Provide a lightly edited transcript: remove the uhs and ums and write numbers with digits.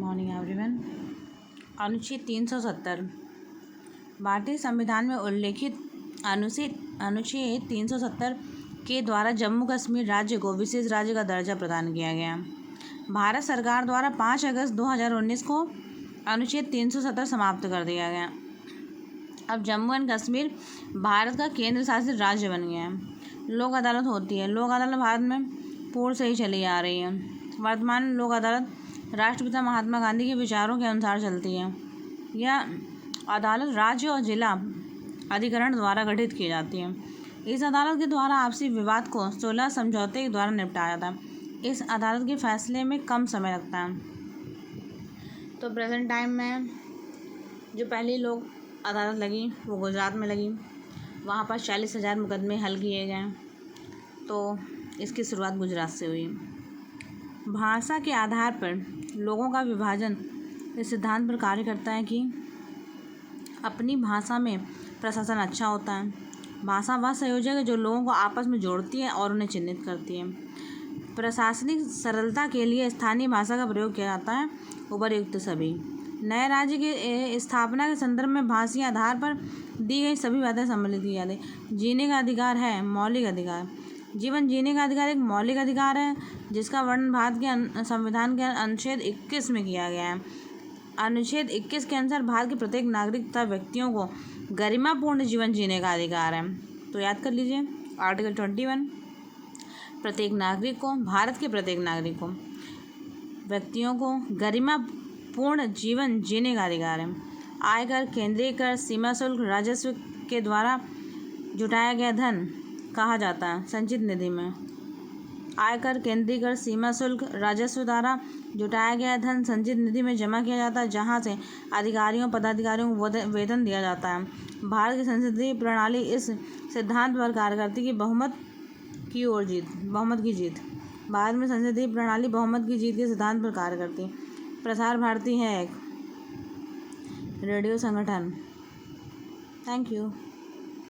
Morning everyone. अनुच्छेद 370 भारतीय संविधान में उल्लेखित अनुच्छेद 370 के द्वारा जम्मू कश्मीर राज्य को विशेष राज्य का दर्जा प्रदान किया गया। भारत सरकार द्वारा 5 अगस्त 2019 को अनुच्छेद 370 समाप्त कर दिया गया। अब जम्मू एंड कश्मीर भारत का केंद्र शासित राज्य बन गया है। लोक अदालत होती है। लोक अदालत भारत में पूर्व से ही चली आ रही है। वर्तमान में लोक अदालत राष्ट्रपिता महात्मा गांधी के विचारों के अनुसार चलती है। यह अदालत राज्य और जिला अधिकरण द्वारा गठित की जाती है। इस अदालत के द्वारा आपसी विवाद को 16 समझौते के द्वारा निपटाया जाता है। इस अदालत के फैसले में कम समय लगता है। तो प्रेजेंट टाइम में जो पहली लोक अदालत लगी वो गुजरात में लगी। वहाँ पर 40,000 मुकदमे हल किए गए। तो इसकी शुरुआत गुजरात से हुई। भाषा के आधार पर लोगों का विभाजन इस सिद्धांत पर कार्य करता है कि अपनी भाषा में प्रशासन अच्छा होता है। भाषा वह संयोजक है जो लोगों को आपस में जोड़ती है और उन्हें चिन्हित करती है। प्रशासनिक सरलता के लिए स्थानीय भाषा का प्रयोग किया जाता है। उपर्युक्त सभी नए राज्य की स्थापना के संदर्भ में भाषीय आधार पर दी गई सभी बातें सम्मिलित की जाती है। जीने का अधिकार है मौलिक अधिकार। जीवन जीने का अधिकार एक मौलिक अधिकार है जिसका वर्णन भारत के संविधान के अनुच्छेद 21 में किया गया है। अनुच्छेद 21 के अनुसार भारत के प्रत्येक नागरिक तथा व्यक्तियों को गरिमापूर्ण जीवन जीने का अधिकार है। तो याद कर लीजिए आर्टिकल 21। प्रत्येक नागरिक को, भारत के प्रत्येक नागरिक को, व्यक्तियों को गरिमापूर्ण जीवन जीने का अधिकार है। आयकर, केंद्रीय कर, सीमा शुल्क, राजस्व के द्वारा जुटाया गया धन कहा जाता है संचित निधि में। आयकर, केंद्रीय कर, सीमा शुल्क, राजस्व द्वारा जुटाया गया धन संचित निधि में जमा किया जाता है जहां से अधिकारियों पदाधिकारियों को वेतन दिया जाता है। भारत की संसदीय प्रणाली इस सिद्धांत पर कार्य करती है कि बहुमत की जीत। भारत में संसदीय प्रणाली बहुमत की जीत के सिद्धांत पर कार्य करती है। प्रसार भारती है एक रेडियो संगठन। Thank you.